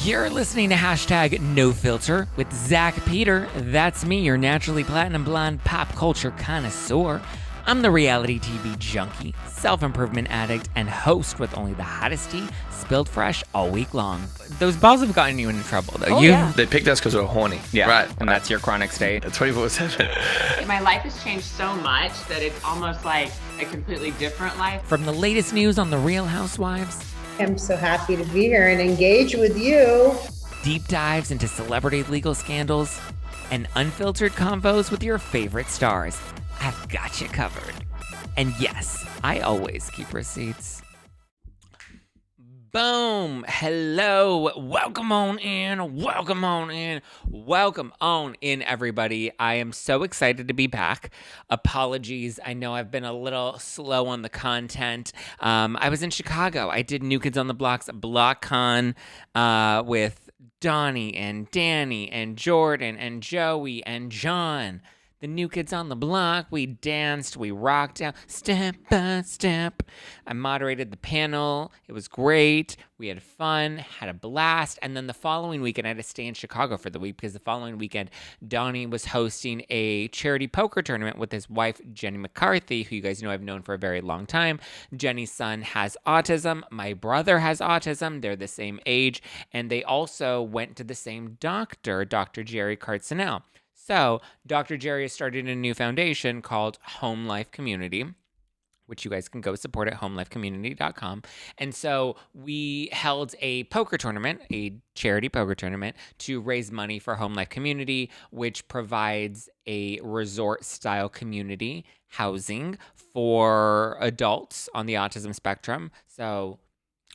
You're listening to hashtag No Filter with Zack Peter. That's me, your naturally platinum blonde pop culture connoisseur. I'm the reality TV junkie, self-improvement addict, and host with only the hottest tea spilled fresh all week long. Those balls have gotten you into trouble, though. Yeah. They picked us because we're horny. Yeah, right. And that's your chronic state. 24/7. My life has changed so much that it's almost like a completely different life. From the latest news on the Real Housewives, I'm so happy to be here and engage with you. deep dives into celebrity legal scandals, and unfiltered convos with your favorite stars, I've got you covered. And yes, I always keep receipts. Boom. Hello. Welcome on in. Welcome on in. Welcome on in, everybody. I am so excited to be back. Apologies. I know I've been a little slow on the content. I was in Chicago. I did New Kids on the Block's BlockCon with Donnie and Danny and Jordan and Joey and John. The New Kids on the Block. We danced, we rocked out step by step. I moderated the panel. It was great. We had fun, had a blast. And then the following weekend, I had to stay in Chicago for the week because the following weekend, Donnie was hosting a charity poker tournament with his wife, Jenny McCarthy, who you guys know I've known for a very long time. Jenny's son has autism. My brother has autism. They're the same age. And they also went to the same doctor, Dr. Jerry Cartsinell. So, Dr. Jerry has started a new foundation called Home Life Community, which you guys can go support at homelifecommunity.com. And so we held a poker tournament, a charity poker tournament, to raise money for Home Life Community, which provides a resort-style community housing for adults on the autism spectrum. So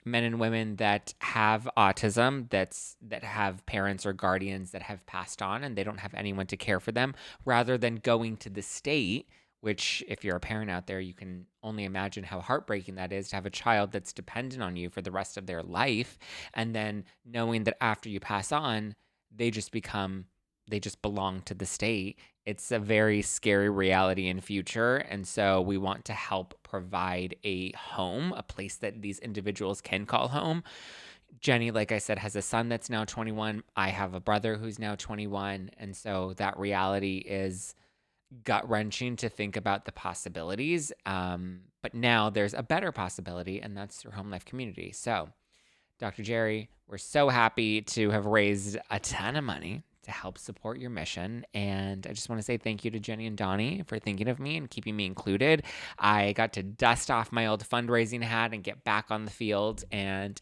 men and women that have autism, that have parents or guardians that have passed on and they don't have anyone to care for them, rather than going to the state, which if you're a parent out there, you can only imagine how heartbreaking that is to have a child that's dependent on you for the rest of their life. And then knowing that after you pass on, they just belong to the state. It's a very scary reality in future. And so we want to help provide a home, a place that these individuals can call home. Jenny, like I said, has a son that's now 21. I have a brother who's now 21. And so that reality is gut-wrenching to think about the possibilities. But now there's a better possibility, and that's through Home Life Community. So, Dr. Jerry, we're so happy to have raised a ton of money to help support your mission. And I just want to say thank you to Jenny and Donnie for thinking of me and keeping me included. I got to dust off my old fundraising hat and get back on the field, and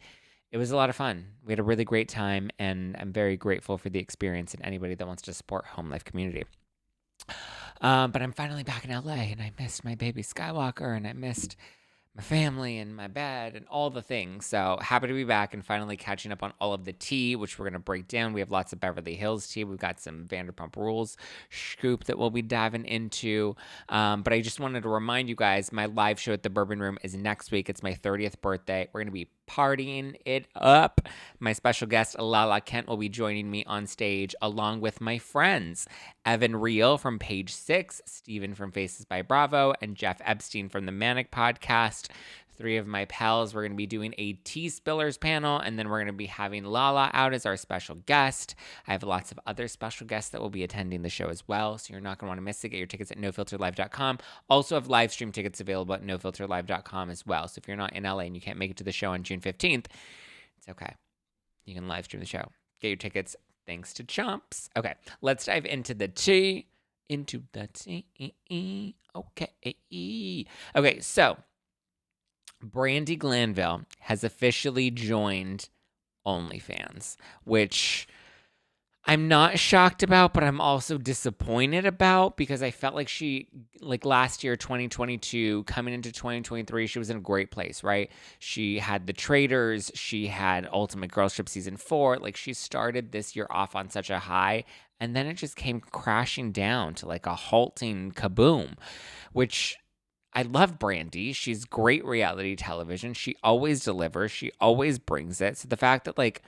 it was a lot of fun. We had a really great time, and I'm very grateful for the experience and anybody that wants to support Home Life Community. But I'm finally back in LA, and I missed my baby Skywalker, and I missed my family and my bed and all the things. So happy to be back and finally catching up on all of the tea, which we're going to break down. We have lots of Beverly Hills tea. We've got some Vanderpump Rules scoop that we'll be diving into. But I just wanted to remind you guys, my live show at the Bourbon Room is next week. It's my 30th birthday. We're going to be partying it up. My special guest, Lala Kent, will be joining me on stage along with my friends, Evan Reel from Page 6, Steven from Faces by Bravo, and Jeff Epstein from the Manic Podcast. 3 of my pals. We're going to be doing a tea spillers panel, and then we're going to be having Lala out as our special guest. I have lots of other special guests that will be attending the show as well, so you're not going to want to miss it. Get your tickets at nofilterlive.com. Also have live stream tickets available at nofilterlive.com as well. So if you're not in LA and you can't make it to the show on June 15th, it's okay. You can live stream the show. Get your tickets thanks to Chomps. Okay, let's dive into the tea. Okay, so Brandi Glanville has officially joined OnlyFans, which I'm not shocked about, but I'm also disappointed about because I felt like she, like last year, 2022, coming into 2023, she was in a great place, right? She had The Traitors. She had Ultimate Girls Trip Season 4. Like, she started this year off on such a high, and then it just came crashing down to like a halting kaboom, which I love Brandi. She's great reality television. She always delivers. She always brings it. So the fact that like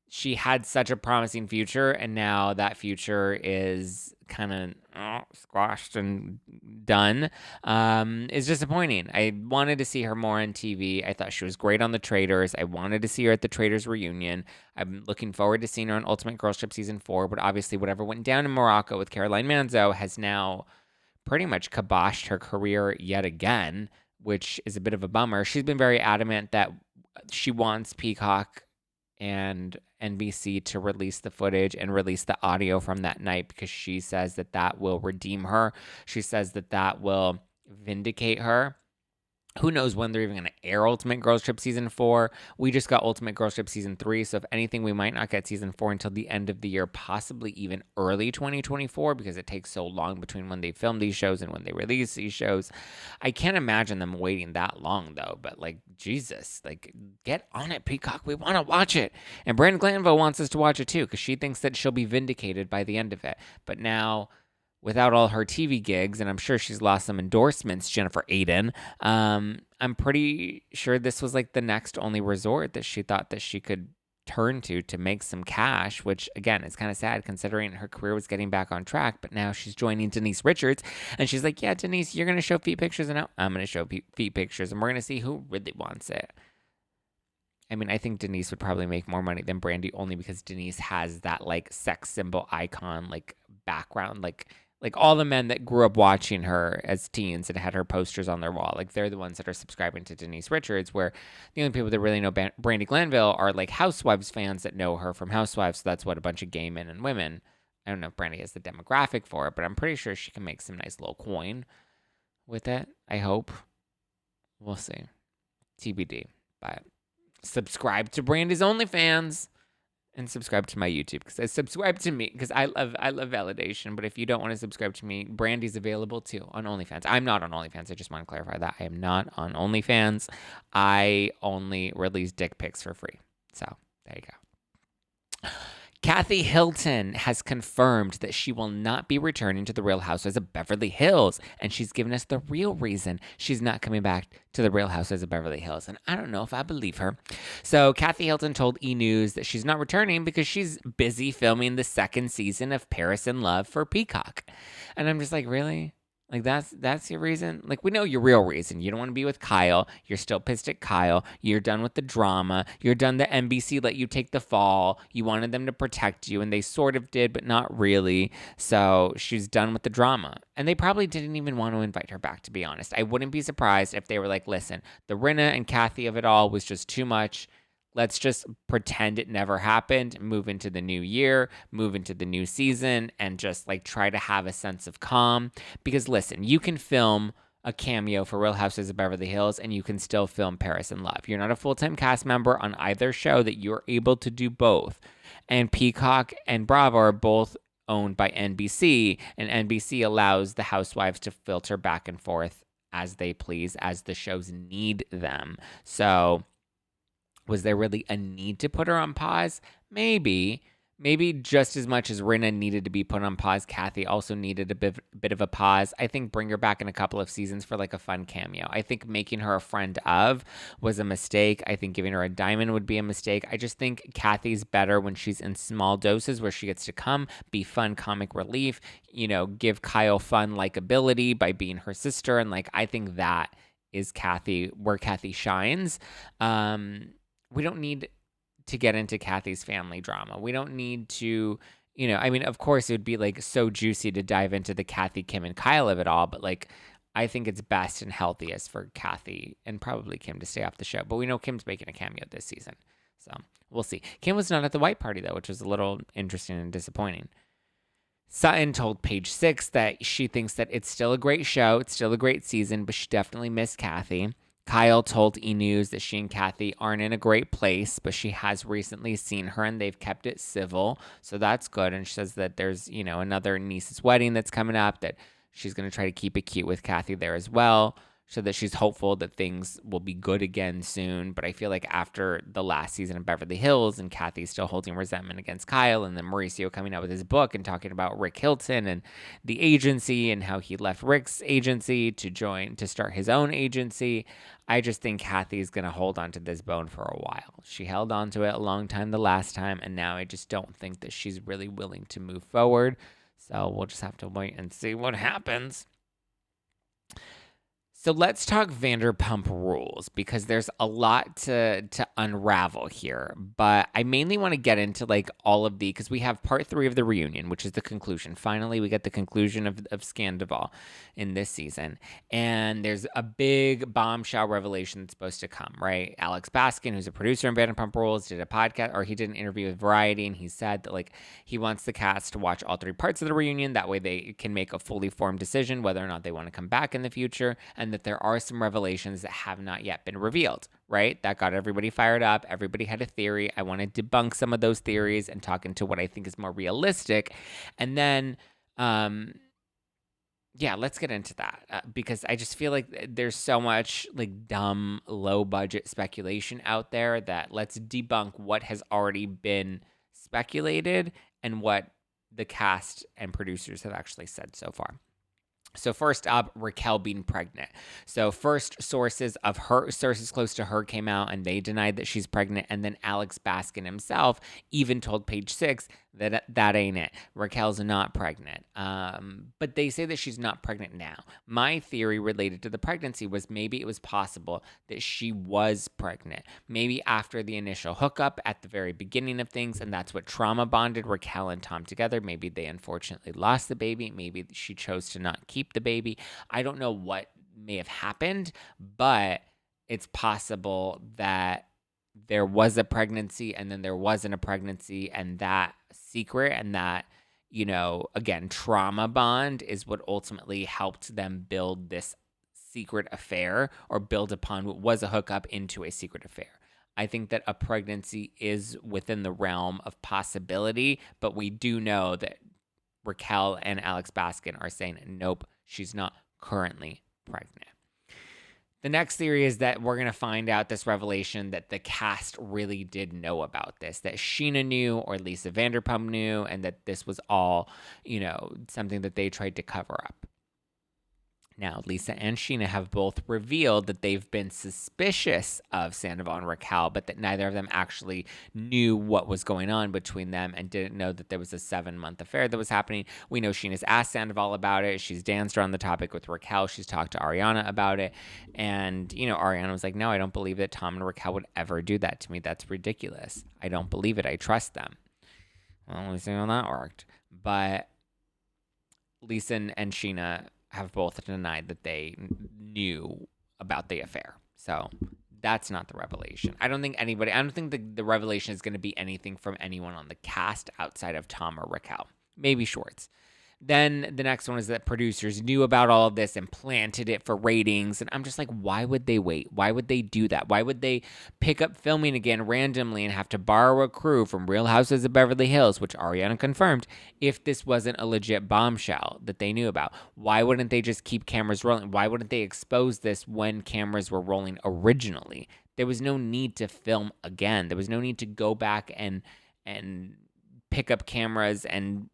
she had such a promising future, and now that future is kind of squashed and done. Is disappointing. I wanted to see her more on TV. I thought she was great on The Traitors. I wanted to see her at The Traitors reunion. I'm looking forward to seeing her on Ultimate Girls Trip Season 4, but obviously whatever went down in Morocco with Caroline Manzo has now pretty much kiboshed her career yet again, which is a bit of a bummer. She's been very adamant that she wants Peacock and NBC to release the footage and release the audio from that night because she says that that will redeem her. She says that that will vindicate her. Who knows when they're even going to air Ultimate Girls Trip Season 4. We just got Ultimate Girls Trip Season 3, so if anything, we might not get Season 4 until the end of the year, possibly even early 2024, because it takes so long between when they film these shows and when they release these shows. I can't imagine them waiting that long, though, but, like, Jesus, like, get on it, Peacock. We want to watch it. And Brandi Glanville wants us to watch it, too, because she thinks that she'll be vindicated by the end of it. But now, without all her TV gigs, and I'm sure she's lost some endorsements, Jennifer Aiden, I'm pretty sure this was like the next only resort that she thought that she could turn to make some cash, which again is kind of sad considering her career was getting back on track. But now she's joining Denise Richards, and she's like, yeah, Denise, you're going to show feet pictures, and now I'm going to show feet pictures, and we're going to see who really wants it. I mean, I think Denise would probably make more money than Brandi only because Denise has that like sex symbol icon like background, like all the men that grew up watching her as teens and had her posters on their wall, like they're the ones that are subscribing to Denise Richards, where the only people that really know Brandi Glanville are like Housewives fans that know her from Housewives. So that's what a bunch of gay men and women. I don't know if Brandi has the demographic for it, but I'm pretty sure she can make some nice little coin with it. I hope. We'll see. TBD. But subscribe to Brandi's OnlyFans. And subscribe to my YouTube because subscribe to me because I love validation. But if you don't want to subscribe to me, Brandi's available too on OnlyFans. I'm not on OnlyFans. I just want to clarify that I am not on OnlyFans. I only release dick pics for free. So there you go. Kathy Hilton has confirmed that she will not be returning to The Real Housewives of Beverly Hills, and she's given us the real reason she's not coming back to The Real Housewives of Beverly Hills, and I don't know if I believe her. So Kathy Hilton told E! News that she's not returning because she's busy filming the second season of Paris in Love for Peacock. And I'm just like, really? Like, that's your reason? Like, we know your real reason. You don't want to be with Kyle. You're still pissed at Kyle. You're done with the drama. You're done the NBC let you take the fall. You wanted them to protect you, and they sort of did, but not really. So she's done with the drama. And they probably didn't even want to invite her back, to be honest. I wouldn't be surprised if they were like, listen, the Rinna and Kathy of it all was just too much. Let's just pretend it never happened, move into the new year, move into the new season, and just like try to have a sense of calm. Because listen, you can film a cameo for Real Housewives of Beverly Hills and you can still film Paris in Love. You're not a full-time cast member on either show that you're able to do both. And Peacock and Bravo are both owned by NBC, and NBC allows the housewives to filter back and forth as they please, as the shows need them. So was there really a need to put her on pause? Maybe just as much as Rinna needed to be put on pause, Kathy also needed a bit of a pause. I think bring her back in a couple of seasons for like a fun cameo. I think making her a friend of was a mistake. I think giving her a diamond would be a mistake. I just think Kathy's better when she's in small doses where she gets to come, be fun comic relief, give Kyle fun likability by being her sister. And like, I think that is Kathy, where Kathy shines. We don't need to get into Kathy's family drama. We don't need to, of course it would be like so juicy to dive into the Kathy, Kim, and Kyle of it all, but like, I think it's best and healthiest for Kathy and probably Kim to stay off the show. But we know Kim's making a cameo this season, so we'll see. Kim was not at the white party though, which was a little interesting and disappointing. Sutton told Page Six that she thinks that it's still a great show, it's still a great season, but she definitely missed Kathy. Kyle told E! News that she and Kathy aren't in a great place, but she has recently seen her and they've kept it civil. So that's good. And she says that there's, another niece's wedding that's coming up, that she's going to try to keep it cute with Kathy there as well. so that she's hopeful that things will be good again soon. But I feel like after the last season of Beverly Hills and Kathy still holding resentment against Kyle, and then Mauricio coming out with his book and talking about Rick Hilton and the agency and how he left Rick's agency to start his own agency, I just think Kathy is going to hold on to this bone for a while. She held on to it a long time the last time, and now I just don't think that she's really willing to move forward. So we'll just have to wait and see what happens. So let's talk Vanderpump Rules, because there's a lot to unravel here. But I mainly want to get into like all of because we have part 3 of the reunion, which is the conclusion. Finally, we get the conclusion of Scandival in this season. And there's a big bombshell revelation that's supposed to come, right? Alex Baskin, who's a producer in Vanderpump Rules, did a podcast, or he did an interview with Variety, and he said that like he wants the cast to watch all 3 parts of the reunion. That way they can make a fully formed decision whether or not they want to come back in the future, and that there are some revelations that have not yet been revealed, right? That got everybody fired up. Everybody had a theory. I want to debunk some of those theories and talk into what I think is more realistic. And then, let's get into that because I just feel like there's so much like dumb, low budget speculation out there that let's debunk what has already been speculated and what the cast and producers have actually said so far. So first up, Raquel being pregnant. So first, sources close to her came out and they denied that she's pregnant. And then Alex Baskin himself even told Page 6 that ain't it. Raquel's not pregnant. But they say that she's not pregnant now. My theory related to the pregnancy was maybe it was possible that she was pregnant. Maybe after the initial hookup at the very beginning of things, and that's what trauma bonded Raquel and Tom together. Maybe they unfortunately lost the baby. Maybe she chose to not keep the baby. I don't know what may have happened, but it's possible that there was a pregnancy and then there wasn't a pregnancy, and that secret and that, again, trauma bond is what ultimately helped them build this secret affair, or build upon what was a hookup into a secret affair. I think that a pregnancy is within the realm of possibility, but we do know that Raquel and Alex Baskin are saying, nope, she's not currently pregnant. The next theory is that we're going to find out this revelation that the cast really did know about this, that Sheena knew or Lisa Vanderpump knew, and that this was all, something that they tried to cover up. Now, Lisa and Sheena have both revealed that they've been suspicious of Sandoval and Raquel, but that neither of them actually knew what was going on between them and didn't know that there was a 7-month affair that was happening. We know Sheena's asked Sandoval about it. She's danced around the topic with Raquel. She's talked to Ariana about it. And, Ariana was like, no, I don't believe that Tom and Raquel would ever do that to me. That's ridiculous. I don't believe it. I trust them. Well, we'll see how that worked. But Lisa and Sheena have both denied that they knew about the affair. So that's not the revelation. I don't think the revelation is going to be anything from anyone on the cast outside of Tom or Raquel. Maybe Schwartz. Then the next one is that producers knew about all of this and planted it for ratings. And I'm just like, why would they wait? Why would they do that? Why would they pick up filming again randomly and have to borrow a crew from Real Housewives of Beverly Hills, which Ariana confirmed, if this wasn't a legit bombshell that they knew about? Why wouldn't they just keep cameras rolling? Why wouldn't they expose this when cameras were rolling originally? There was no need to film again. There was no need to go back and pick up cameras and,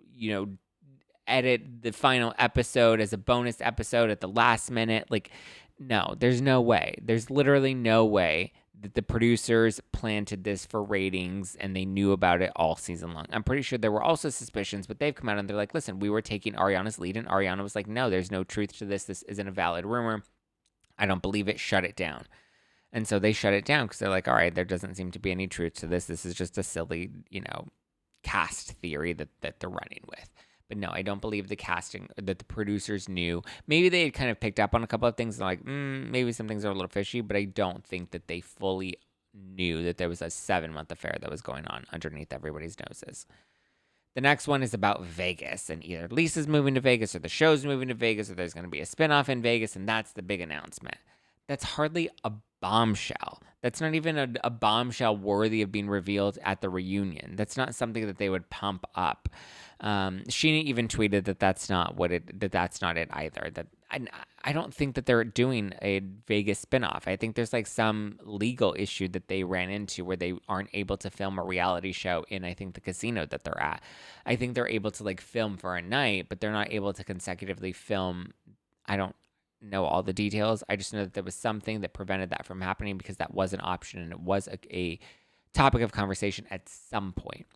edit the final episode as a bonus episode at the last minute. Like, no, there's no way. There's literally no way that the producers planted this for ratings and they knew about it all season long. I'm pretty sure there were also suspicions, but they've come out and they're like, listen, we were taking Ariana's lead, and Ariana was like, no, there's no truth to this. This isn't a valid rumor. I don't believe it. Shut it down. And so they shut it down because they're like, all right, there doesn't seem to be any truth to this. This is just a silly, cast theory that they're running with. But no, I don't believe that the producers knew. Maybe they had kind of picked up on a couple of things and like, maybe some things are a little fishy, but I don't think that they fully knew that there was a 7-month affair that was going on underneath everybody's noses. The next one is about Vegas, and either Lisa's moving to Vegas or the show's moving to Vegas, or there's going to be a spinoff in Vegas, and that's the big announcement. That's hardly a bombshell. That's not even a bombshell worthy of being revealed at the reunion. That's not something that they would pump up. Sheena even tweeted that that's not it either. That I don't think that they're doing a Vegas spinoff. I think there's like some legal issue that they ran into where they aren't able to film a reality show in, I think, the casino that they're at. I think they're able to like film for a night, but they're not able to consecutively film. I don't know all the details. I just know that there was something that prevented that from happening because that was an option and it was a topic of conversation at some point.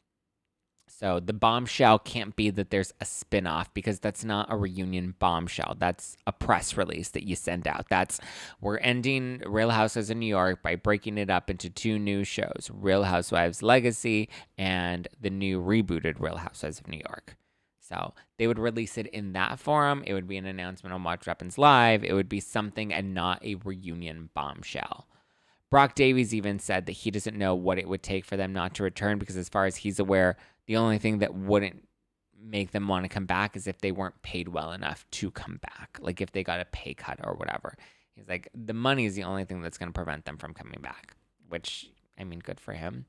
So the bombshell can't be that there's a spinoff because that's not a reunion bombshell. That's a press release that you send out. We're ending Real Housewives of New York by breaking it up into 2 new shows, Real Housewives Legacy and the new rebooted Real Housewives of New York. So they would release it in that forum. It would be an announcement on Watch What Happens Live. It would be something and not a reunion bombshell. Brock Davies even said that he doesn't know what it would take for them not to return because as far as he's aware, the only thing that wouldn't make them want to come back is if they weren't paid well enough to come back. Like if they got a pay cut or whatever. He's like, the money is the only thing that's going to prevent them from coming back, which, I mean, good for him.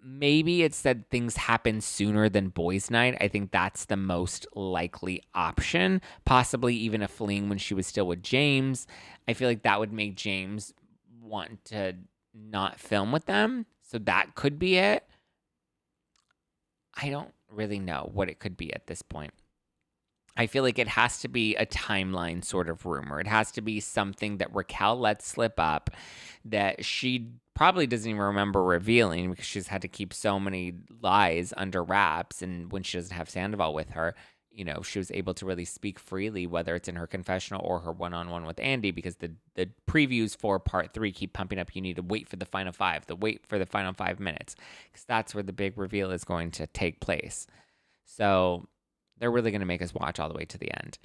Maybe it's that things happen sooner than boys' night. I think that's the most likely option. Possibly even a fling when she was still with James. I feel like that would make James want to not film with them. So that could be it. I don't really know what it could be at this point. I feel like it has to be a timeline sort of rumor. It has to be something that Raquel lets slip up that she probably doesn't even remember revealing because she's had to keep so many lies under wraps. And when she doesn't have Sandoval with her, you know, she was able to really speak freely, whether it's in her confessional or her one-on-one with Andy, because the previews for part 3 keep pumping up. You need to wait for the final 5, wait for the final 5 minutes, because that's where the big reveal is going to take place. So they're really going to make us watch all the way to the end.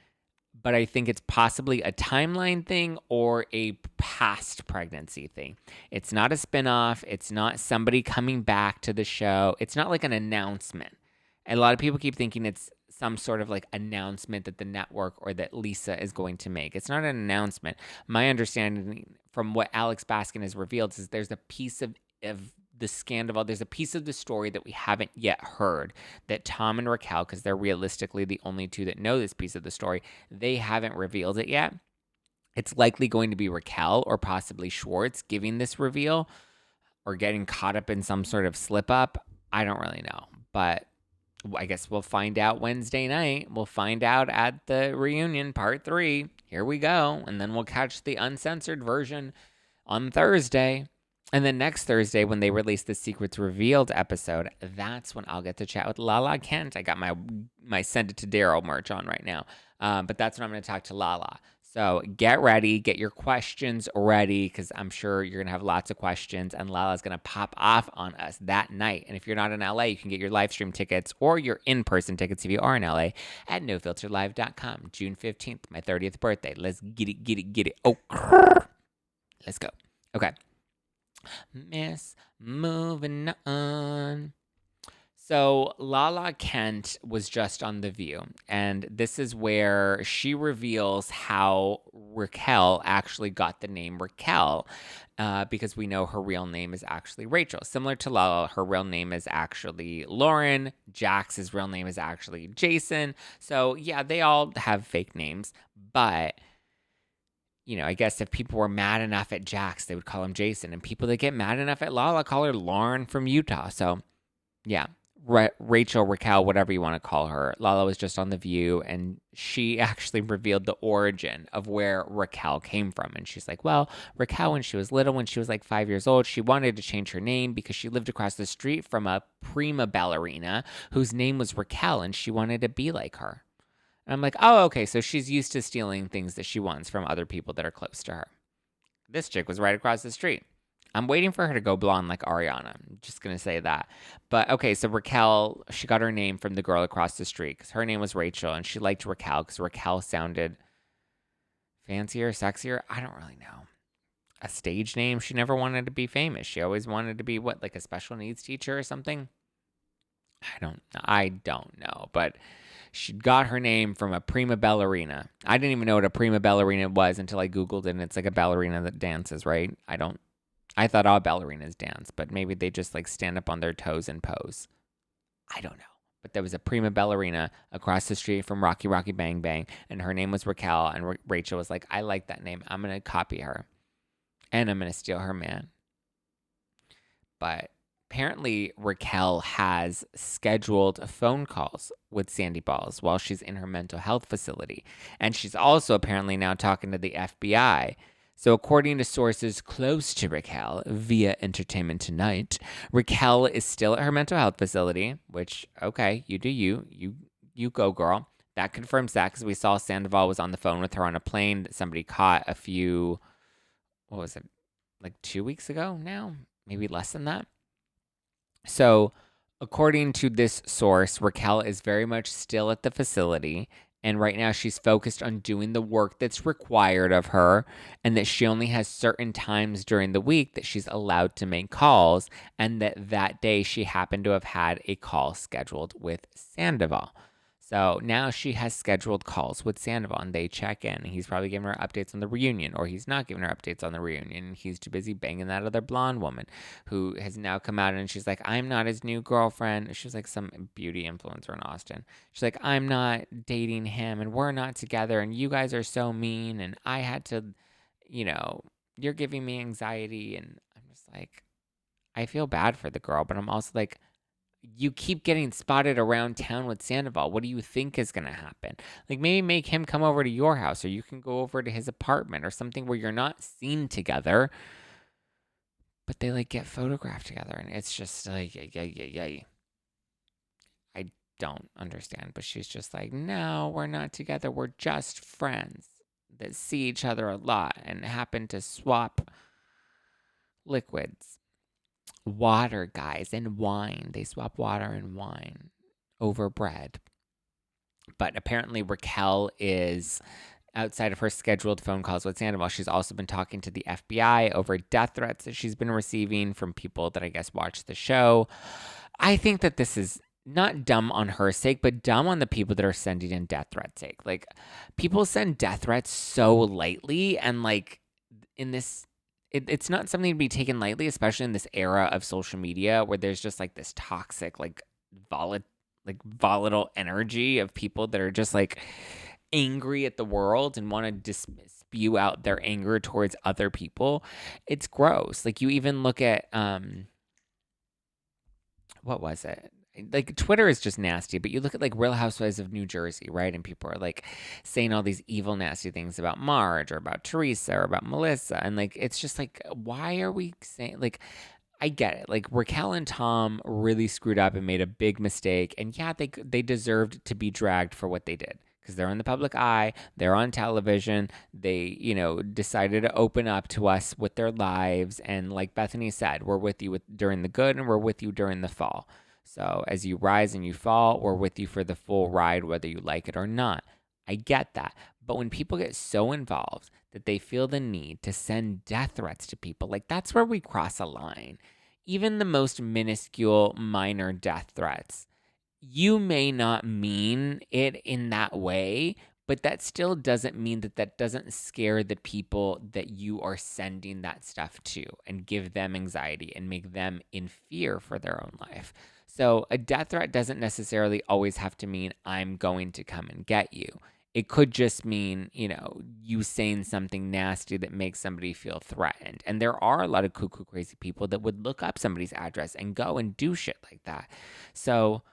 But I think it's possibly a timeline thing or a past pregnancy thing. It's not a spinoff. It's not somebody coming back to the show. It's not like an announcement. And a lot of people keep thinking it's some sort of like announcement that the network or that Lisa is going to make. It's not an announcement. My understanding from what Alex Baskin has revealed is there's a piece of the scandal. There's a piece of the story that we haven't yet heard that Tom and Raquel, because they're realistically the only 2 that know this piece of the story, they haven't revealed it yet. It's likely going to be Raquel or possibly Schwartz giving this reveal or getting caught up in some sort of slip up. I don't really know, but I guess we'll find out Wednesday night. We'll find out at the reunion part 3. Here we go. And then we'll catch the uncensored version on Thursday. And then next Thursday, when they release the Secrets Revealed episode, that's when I'll get to chat with Lala Kent. I got my Send It to Daryl merch on right now. But that's when I'm going to talk to Lala. So get ready, get your questions ready, because I'm sure you're going to have lots of questions, and Lala's going to pop off on us that night. And if you're not in LA, you can get your live stream tickets or your in-person tickets if you are in LA at nofilterlive.com. June 15th, my 30th birthday. Let's get it. Oh, let's go. Okay. Miss, moving on. So Lala Kent was just on The View, and this is where she reveals how Raquel actually got the name Raquel, because we know her real name is actually Rachel. Similar to Lala, her real name is actually Lauren. Jax's real name is actually Jason. So yeah, they all have fake names, but you know, I guess if people were mad enough at Jax, they would call him Jason, and people that get mad enough at Lala call her Lauren from Utah. So yeah. Rachel, Raquel, whatever you want to call her. Lala was just on The View, and she actually revealed the origin of where Raquel came from. And she's like, well, Raquel, when she was little, when she was like 5 years old, she wanted to change her name because she lived across the street from a prima ballerina whose name was Raquel, and she wanted to be like her. And I'm like, oh, okay, so she's used to stealing things that she wants from other people that are close to her. This chick was right across the street. I'm waiting for her to go blonde like Ariana. I'm just going to say that. But okay, so Raquel, she got her name from the girl across the street because her name was Rachel, and she liked Raquel because Raquel sounded fancier, sexier. I don't really know. A stage name. She never wanted to be famous. She always wanted to be what, like a special needs teacher or something? I don't know. But she got her name from a prima ballerina. I didn't even know what a prima ballerina was until I Googled it, and it's like a ballerina that dances, right? I thought all ballerinas dance, but maybe they just like stand up on their toes and pose. I don't know. but there was a prima ballerina across the street from Rocky Rocky Bang Bang, and her name was Raquel, and Rachel was like, I like that name. I'm going to copy her, and I'm going to steal her man. But apparently Raquel has scheduled phone calls with Sandy Balls while she's in her mental health facility. And she's also apparently now talking to the FBI. So according to sources close to Raquel via Entertainment Tonight, Raquel is still at her mental health facility, which, okay, you do you go, girl. That confirms that because we saw Sandoval was on the phone with her on a plane that somebody caught a few, what was it, like 2 weeks ago now? Maybe less than that. So, according to this source, Raquel is very much still at the facility. And right now she's focused on doing the work that's required of her, and that she only has certain times during the week that she's allowed to make calls, and that day she happened to have had a call scheduled with Sandoval. So now she has scheduled calls with Sandoval, and they check in. He's probably giving her updates on the reunion, or he's not giving her updates on the reunion. He's too busy banging that other blonde woman who has now come out, and she's like, I'm not his new girlfriend. She was like some beauty influencer in Austin. She's like, I'm not dating him, and we're not together, and you guys are so mean, and I had to, you're giving me anxiety. And I'm just like, I feel bad for the girl, but I'm also like, you keep getting spotted around town with Sandoval. What do you think is going to happen? Like, maybe make him come over to your house, or you can go over to his apartment or something where you're not seen together, but they like get photographed together. And it's just like, yay. I don't understand, but she's just like, no, we're not together. We're just friends that see each other a lot and happen to swap liquids. Water, guys, and wine. They swap water and wine over bread. But apparently Raquel is outside of her scheduled phone calls with Sandoval. She's also been talking to the FBI over death threats that she's been receiving from people that I guess watch the show. I think that this is not dumb on her sake, but dumb on the people that are sending in death threats sake. Like, people send death threats so lightly, and like in this, it's not something to be taken lightly, especially in this era of social media where there's just like this toxic, like volatile energy of people that are just like angry at the world and want to spew out their anger towards other people. It's gross. Like, you even look at what was it? Like, Twitter is just nasty, but you look at like Real Housewives of New Jersey, right? And people are like saying all these evil, nasty things about Marge or about Teresa or about Melissa. And like, it's just like, why are we saying, like, I get it. Like, Raquel and Tom really screwed up and made a big mistake. And yeah, they deserved to be dragged for what they did, because they're in the public eye, they're on television, they, decided to open up to us with their lives. And like Bethany said, we're with you during the good, and we're with you during the fall. So as you rise and you fall, we're with you for the full ride, whether you like it or not. I get that. But when people get so involved that they feel the need to send death threats to people, like, that's where we cross a line. Even the most minuscule, minor death threats, you may not mean it in that way, but that still doesn't mean that doesn't scare the people that you are sending that stuff to and give them anxiety and make them in fear for their own life. So a death threat doesn't necessarily always have to mean I'm going to come and get you. It could just mean, you saying something nasty that makes somebody feel threatened. And there are a lot of cuckoo crazy people that would look up somebody's address and go and do shit like that. So,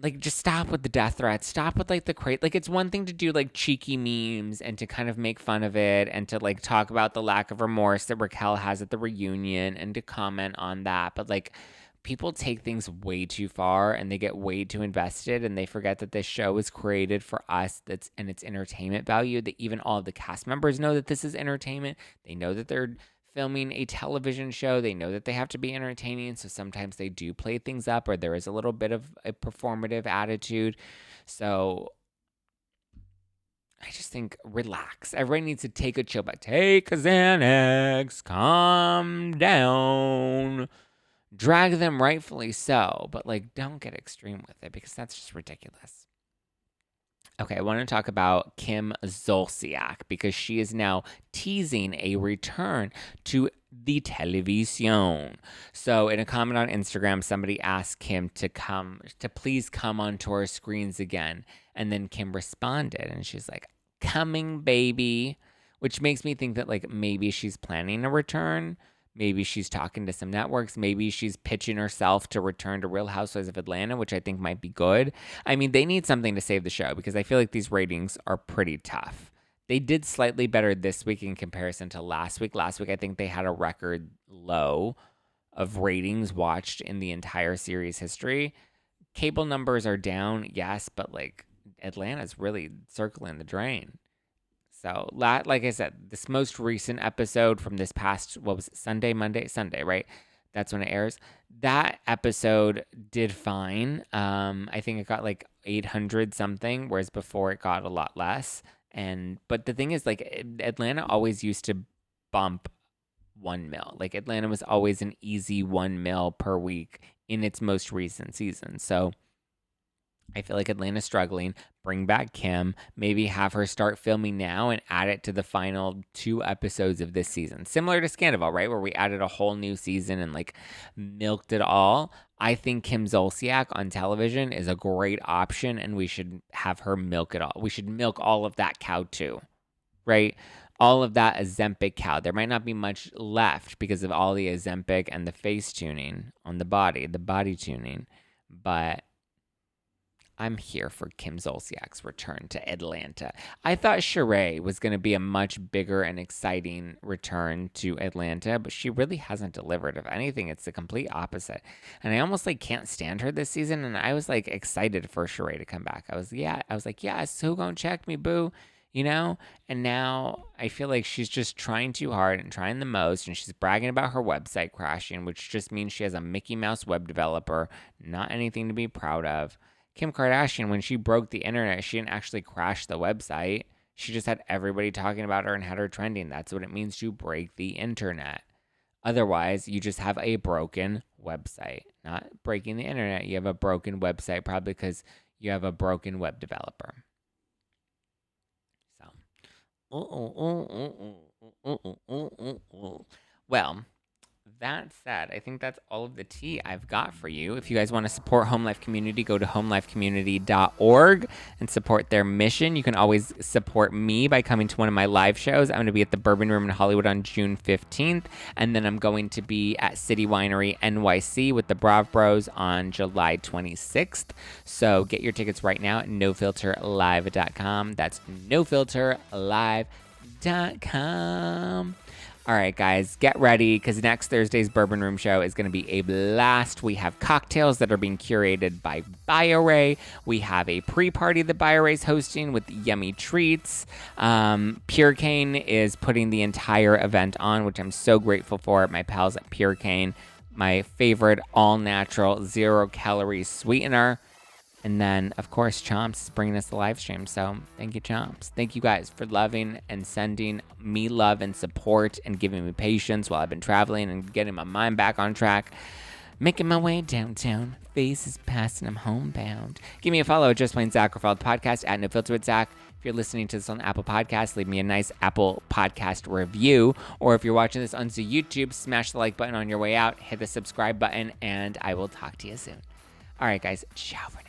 like, just stop with the death threats. Stop with like the crate. Like, it's one thing to do like cheeky memes and to kind of make fun of it and to like talk about the lack of remorse that Raquel has at the reunion and to comment on that. But like, people take things way too far and they get way too invested, and they forget that this show is created for us. And it's entertainment value. That even all of the cast members know that this is entertainment. They know that they're filming a television show. They know that they have to be entertaining. So sometimes they do play things up, or there is a little bit of a performative attitude. So I just think relax. Everybody needs to take a chill back. Take a Xanax. Calm down. Drag them, rightfully so, but like, don't get extreme with it, because that's just ridiculous. Okay, I want to talk about Kim Zolciak, because she is now teasing a return to the television. So in a comment on Instagram, somebody asked Kim to please come onto our screens again. And then Kim responded and she's like, coming, baby, which makes me think that like maybe she's planning a return. Maybe she's talking to some networks. Maybe she's pitching herself to return to Real Housewives of Atlanta, which I think might be good. I mean, they need something to save the show because I feel like these ratings are pretty tough. They did slightly better this week in comparison to last week. Last week, I think they had a record low of ratings watched in the entire series history. Cable numbers are down, yes, but like Atlanta's really circling the drain. So, like I said, this most recent episode from this past, what was it, Sunday, right? That's when it airs. That episode did fine. I think it got like 800 something, whereas before it got a lot less. But the thing is, like, Atlanta always used to bump 1 mil. Like, Atlanta was always an easy 1 mil per week in its most recent season. So I feel like Atlanta's struggling. Bring back Kim. Maybe have her start filming now and add it to the final 2 episodes of this season. Similar to Scandal, right? Where we added a whole new season and like milked it all. I think Kim Zolciak on television is a great option and we should have her milk it all. We should milk all of that cow too, right? All of that Ozempic cow. There might not be much left because of all the Ozempic and the face tuning on the body tuning. But I'm here for Kim Zolciak's return to Atlanta. I thought Sheree was going to be a much bigger and exciting return to Atlanta, but she really hasn't delivered. If anything, it's the complete opposite. And I almost like can't stand her this season. And I was like excited for Sheree to come back. I was like, yes, who gonna check me, boo? You know? And now I feel like she's just trying too hard and trying the most. And she's bragging about her website crashing, which just means she has a Mickey Mouse web developer. Not anything to be proud of. Kim Kardashian, when she broke the internet, she didn't actually crash the website. She just had everybody talking about her and had her trending. That's what it means to break the internet. Otherwise, you just have a broken website. Not breaking the internet. You have a broken website, probably because you have a broken web developer. So, well, that said, I think that's all of the tea I've got for you. If you guys want to support Home Life Community, go to homelifecommunity.org and support their mission. You can always support me by coming to one of my live shows. I'm going to be at the Bourbon Room in Hollywood on June 15th, and then I'm going to be at City Winery NYC with the Brav Bros on July 26th. So get your tickets right now at nofilterlive.com. That's nofilterlive.com. All right, guys, get ready because next Thursday's Bourbon Room show is going to be a blast. We have cocktails that are being curated by BioRay. We have a pre-party that BioRay is hosting with yummy treats. Pure Cane is putting the entire event on, which I'm so grateful for. My pals at Pure Cane, my favorite all-natural, zero-calorie sweetener. And then, of course, Chomps is bringing us the live stream. So thank you, Chomps. Thank you guys for loving and sending me love and support and giving me patience while I've been traveling and getting my mind back on track. Making my way downtown. Face is passing. I'm homebound. Give me a follow at Just Plain Zack podcast at No Filter with Zack. If you're listening to this on Apple Podcasts, leave me a nice Apple Podcast review. Or if you're watching this on YouTube, smash the like button on your way out. Hit the subscribe button. And I will talk to you soon. All right, guys. Ciao for now.